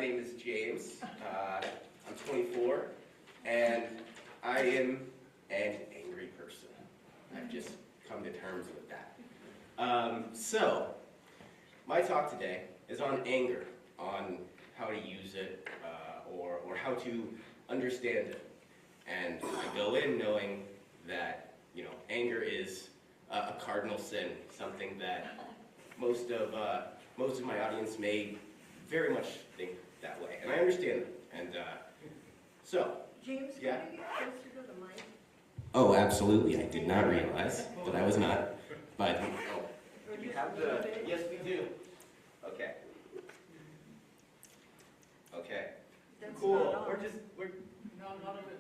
name is James. I'm 24, and I am an angry person. I've just come to terms with that. So, my talk today is on anger, on how to use it, or how to understand it. And I go in knowing that, anger is a cardinal sin, something that most of my audience may very much think that way, and I understand that. And so, James, yeah. can you get closer to the mic? Oh, absolutely. I did not realize that I was not. But you have the. Yes, we do. Okay. Okay. That's Cool. not on. No, none of it.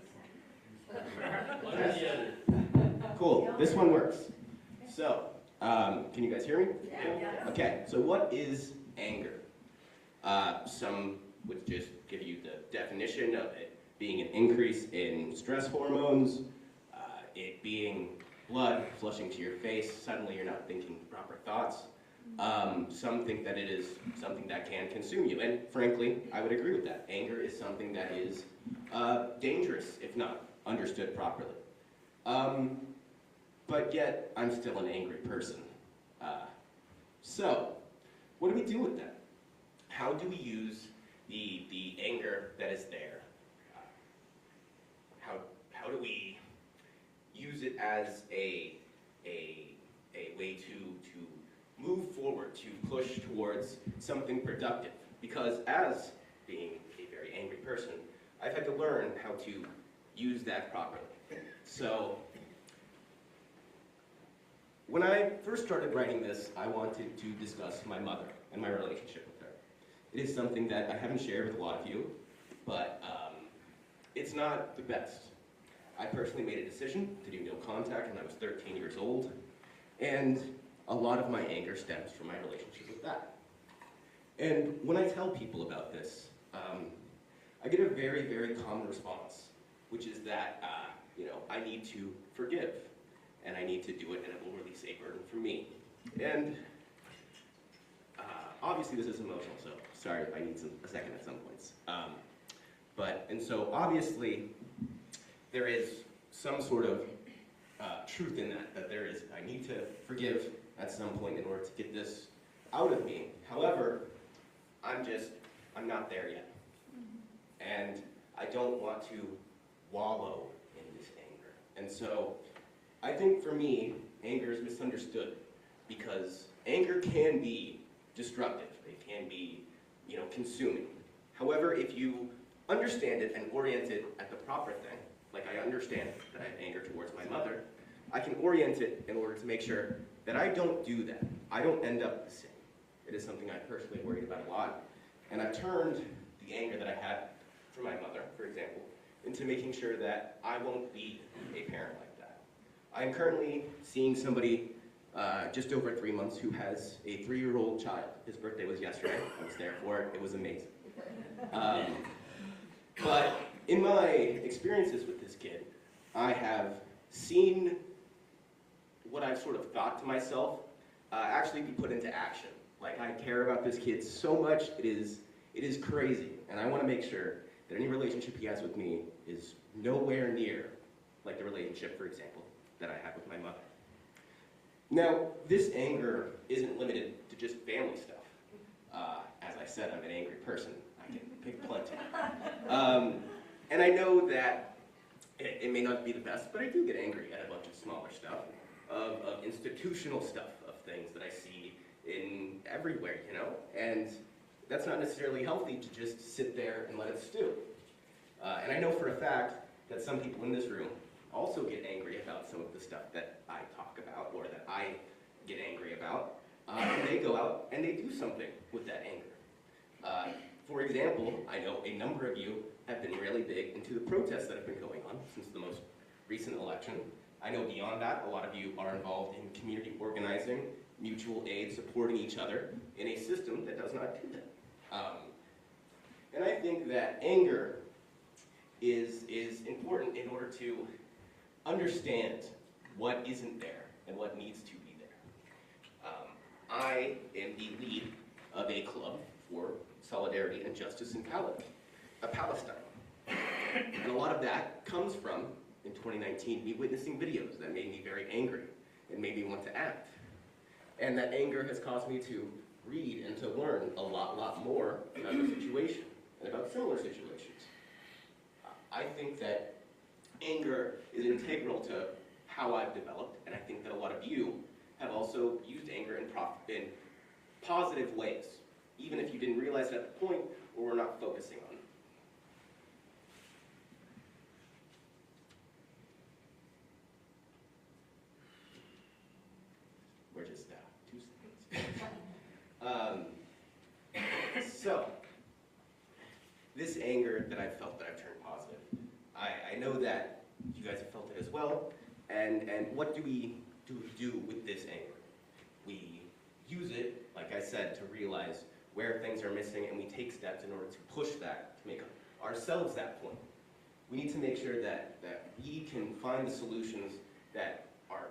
Cool. This one works. So, can you guys hear me? Yeah. Okay. So, what is anger? Some would just give you the definition of it being an increase in stress hormones, it being blood flushing to your face, suddenly you're not thinking proper thoughts. Some think that it is something that can consume you, and frankly, I would agree with that. Anger is something that is dangerous if not understood properly. But yet, I'm still an angry person. So, what do we do with that? How do we use the anger that is there? How do we use it as a way to move forward, to push towards something productive? Because as being a very angry person, I've had to learn how to use that properly. So, when I first started writing this, I wanted to discuss my mother and my relationship with her. It is something that I haven't shared with a lot of you, but it's not the best. I personally made a decision to do no contact when I was 13 years old, and a lot of my anger stems from my relationship with that. And when I tell people about this, I get a very, very common response, which is that, I need to forgive, and I need to do it, and it will release a burden from me. And obviously this is emotional, so sorry if I need a second at some points. And so obviously there is some sort of truth in that there is, I need to forgive at some point in order to get this out of me. However, I'm not there yet. And I don't want to wallow in this anger. And so I think for me, anger is misunderstood because anger can be destructive. It can be, consuming. However, if you understand it and orient it at the proper thing, like I understand that I have anger towards my mother, I can orient it in order to make sure that I don't do that. I don't end up the same. It is something I personally worried about a lot. And I've turned the anger that I had for my mother, for example, into making sure that I won't be a parent like that. I'm currently seeing somebody just over 3 months who has a 3-year-old child. His birthday was yesterday. I was there for it. It was amazing. But in my experiences with this kid, I have seen what I've sort of thought to myself actually be put into action. Like, I care about this kid so much, it is crazy. And I want to make sure that any relationship he has with me is nowhere near like the relationship, for example, that I have with my mother. Now, this anger isn't limited to just family stuff. As I said, I'm an angry person. I can pick plenty. And I know that it may not be the best, but I do get angry at a bunch of smaller stuff, of institutional stuff, of things that I see in everywhere, and that's not necessarily healthy to just sit there and let it stew. And I know for a fact that some people in this room also get angry about some of the stuff that I talk about or that I get angry about, and they go out and they do something with that anger. For example, I know a number of you have been really big into the protests that have been going on since the most recent election. I know beyond that, a lot of you are involved in community organizing, mutual aid, supporting each other in a system that does not do that. And I think that anger is important in order to understand what isn't there and what needs to be there. I am the lead of a club for solidarity and justice in Palestine. And a lot of that comes from, in 2019, me witnessing videos that made me very angry and made me want to act. And that anger has caused me to read and to learn a lot more about the situation and about similar situations. I think that anger is integral to how I've developed, and I think that a lot of you have also used anger in positive ways, even if you didn't realize it at the point or were not focusing on it. We're just 2 seconds. So, this anger that I've felt that I've turned positive, I know that you guys have felt it as well, and what do we do with this anger? We use it, like I said, to realize where things are missing, and we take steps in order to push that, to make ourselves that point. We need to make sure that we can find the solutions that are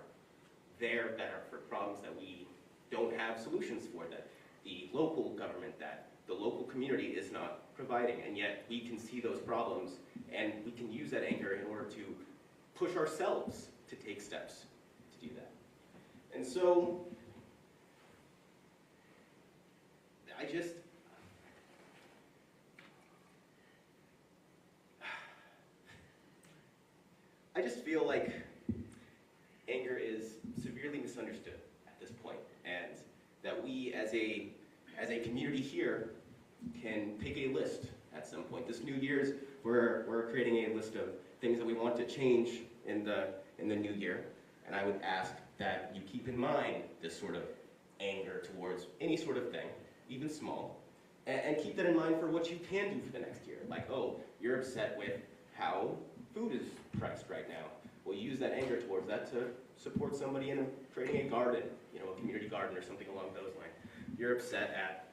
there, that are for problems that we don't have solutions for, that the local government, that the local community is not providing, and yet we can see those problems, and we can use that anger in order to push ourselves to take steps to do that. And so, I just feel like anger is severely misunderstood at this point, and that we as a community here can pick a list at some point. This New Year's, we're creating a list of things that we want to change in the new year, and I would ask that you keep in mind this sort of anger towards any sort of thing, even small, and keep that in mind for what you can do for the next year. Like, oh, you're upset with how food is priced right now. Well, use that anger towards that to support somebody in creating a garden, a community garden or something along those lines. You're upset at,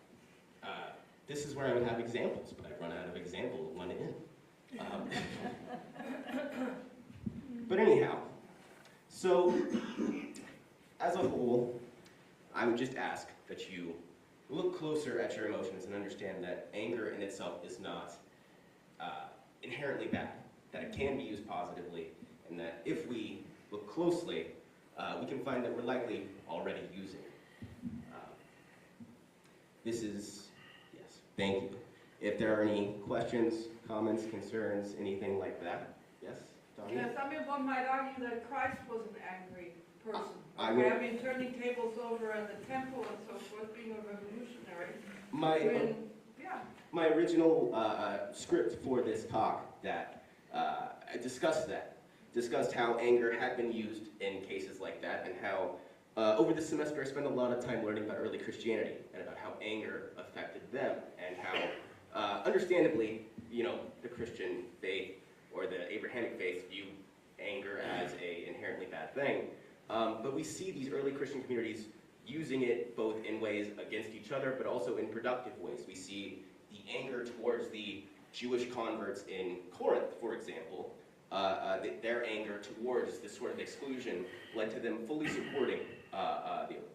this is where I would have examples, but I've run out of examples one in. But anyhow, so as a whole, I would just ask that you look closer at your emotions and understand that anger in itself is not inherently bad, that it can be used positively, and that if we look closely, we can find that we're likely already using it. Yes, thank you. If there are any questions, comments, concerns, anything like that, yes, Donnie? Yes, one might argue that Christ was an angry person. I would- Turning tables over at the temple and so forth, being a revolutionary. My original script for this talk that I discussed how anger had been used in cases like that, and how over the semester I spent a lot of time learning about early Christianity and about how anger affected them, and how understandably, the Christian faith or the Abrahamic faith view anger as an inherently bad thing. But we see these early Christian communities using it both in ways against each other, but also in productive ways. We see the anger towards the Jewish converts in Corinth, for example. Their anger towards this sort of exclusion led to them fully supporting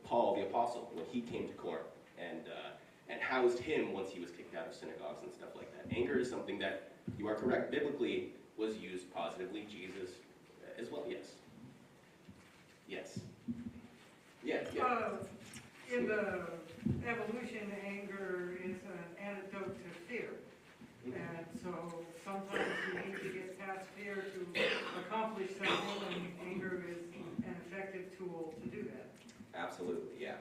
Paul the Apostle when he came to Corinth, and housed him once he was kicked out of synagogues and stuff like that. Anger is something that, you are correct, biblically was used positively. Jesus as well, yes. Yes. Yeah. In the evolution, anger is an antidote to fear. And so sometimes you need to get past fear to accomplish something, and anger is an effective tool to do that. Absolutely, yeah.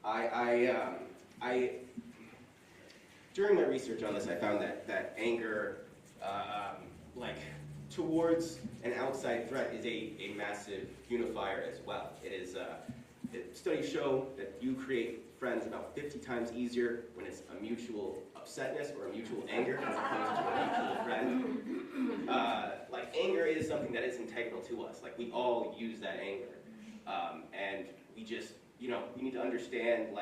I during my research on this, I found that anger, towards an outside threat, is a massive unifier as well. It is. Studies show that you create friends about 50 times easier when it's a mutual upsetness or a mutual anger as opposed to a mutual friend. Anger is something that is integral to us. We all use that anger, and we just, we need to understand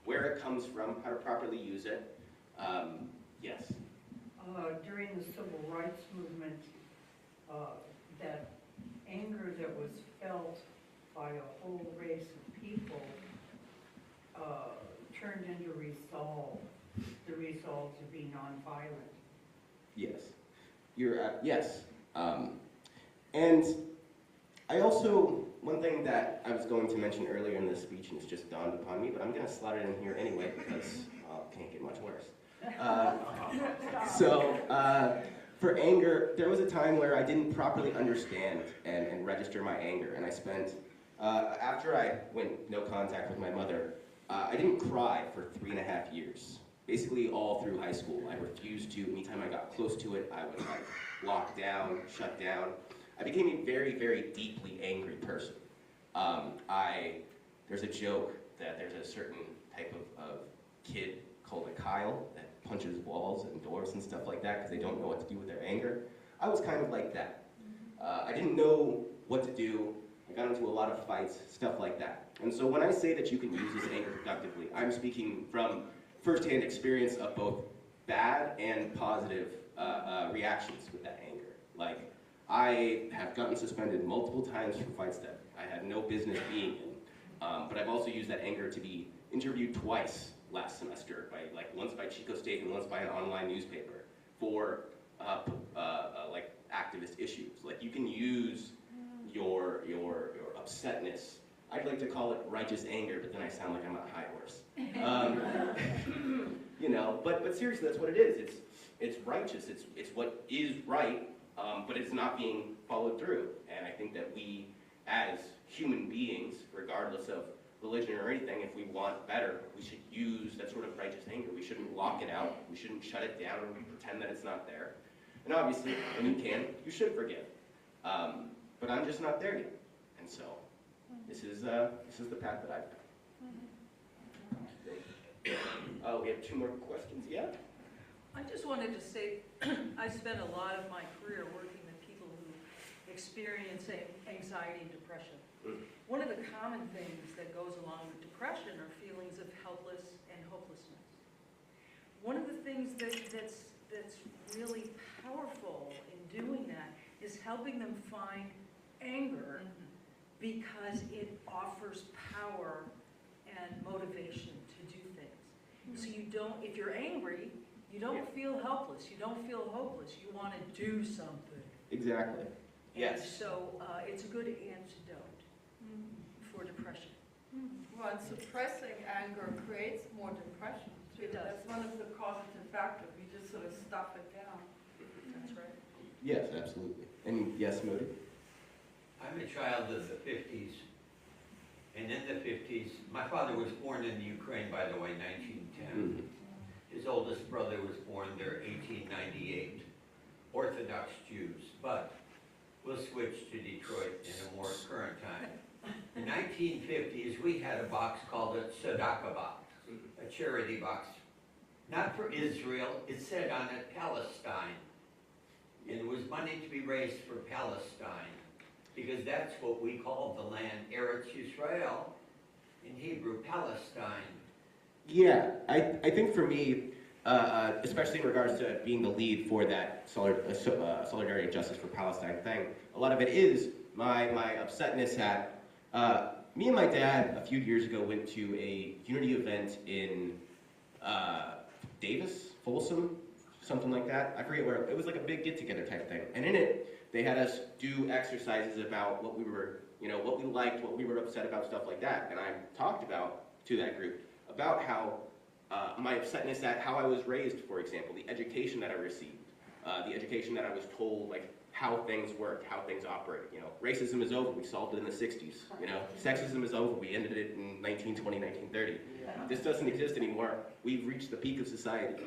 where it comes from, how to properly use it. Yes. During the civil rights movement, that anger that was felt by a whole race of people turned into resolve the resolve to be nonviolent. Yes. Yes. And I also, one thing that I was going to mention earlier in this speech, and it's just dawned upon me, but I'm going to slot it in here anyway because, well, it can't get much worse. For anger, there was a time where I didn't properly understand and register my anger, and I spent, after I went no contact with my mother, I didn't cry for 3.5 years. Basically all through high school. I refused to. Anytime I got close to it, I would like lock down, shut down. I became a very, very deeply angry person. There's a joke that there's a certain type of kid called a Kyle that punches walls and doors and stuff like that because they don't know what to do with their anger. I was kind of like that. I didn't know what to do. I got into a lot of fights, stuff like that. And so when I say that you can use this anger productively, I'm speaking from firsthand experience of both bad and positive reactions with that anger. Like, I have gotten suspended multiple times for fights that I had no business being in, but I've also used that anger to be interviewed twice last semester, once by Chico State and once by an online newspaper for like activist issues. Like, you can use your upsetness. I'd like to call it righteous anger, but then I sound like I'm on a high horse. You know, but seriously, that's what it is. It's righteous. It's what is right, but it's not being followed through. And I think that we, as human beings, regardless of religion or anything, if we want better, we should use that sort of righteous anger. We shouldn't lock it out. We shouldn't shut it down and pretend that it's not there. And obviously, when you can, you should forgive. But I'm just not there yet. And so, this is the path that I've done. We have 2 more questions. Yeah? I just wanted to say, I spent a lot of my career working with people who experience anxiety and depression. One of the common things that goes along with depression are feelings of helpless and hopelessness. One of the things that's really powerful in doing that is helping them find anger because it offers power and motivation to do things. So you don't, if you're angry, you don't feel helpless, you don't feel hopeless, you want to do something. Exactly. Yes. And so it's a good antidote for depression. Well, and suppressing anger creates more depression, too. It does. That's one of the causative factors. You just sort of stuff it down. That's right. Yes, absolutely. And yes, Modi? I'm a child of the 50s, and in the 50s, my father was born in the Ukraine, by the way, 1910. His oldest brother was born there 1898, Orthodox Jews, but we'll switch to Detroit in a more current time. In the 1950s, we had a box called a tzedakah box, a charity box, not for Israel, it said on it Palestine, and it was money to be raised for Palestine, because that's what we call the land, Eretz Yisrael, in Hebrew, Palestine. Yeah, I think for me, especially in regards to being the lead for that solidarity and justice for Palestine thing, a lot of it is my upsetness at, me and my dad a few years ago went to a unity event in Davis, Folsom, something like that. I forget where, it was like a big get-together type thing. And in it, they had us do exercises about what we were, what we liked, what we were upset about, stuff like that. And I talked about, to that group, about how my upsetness at how I was raised, for example, the education that I received, the education that I was told, like, how things work, how things operate. Racism is over, we solved it in the 60s. Sexism is over, we ended it in 1920, 1930. This doesn't exist anymore. We've reached the peak of society.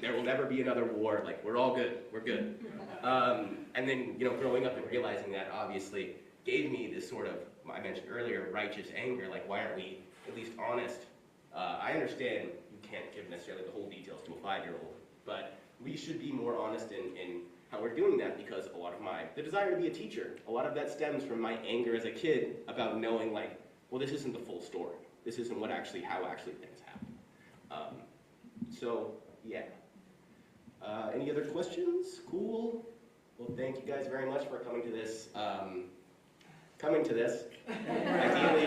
There will never be another war. Like, we're all good, we're good. And then, growing up and realizing that obviously gave me this sort of, I mentioned earlier, righteous anger. Like, why aren't we at least honest? I understand you can't give necessarily the whole details to a 5-year-old, but we should be more honest in how we're doing that, because a lot of the desire to be a teacher, a lot of that stems from my anger as a kid about knowing, like, well, this isn't the full story. This isn't how actually things happen. So, yeah. Any other questions? Cool. Well, thank you guys very much for coming to this. Ideally,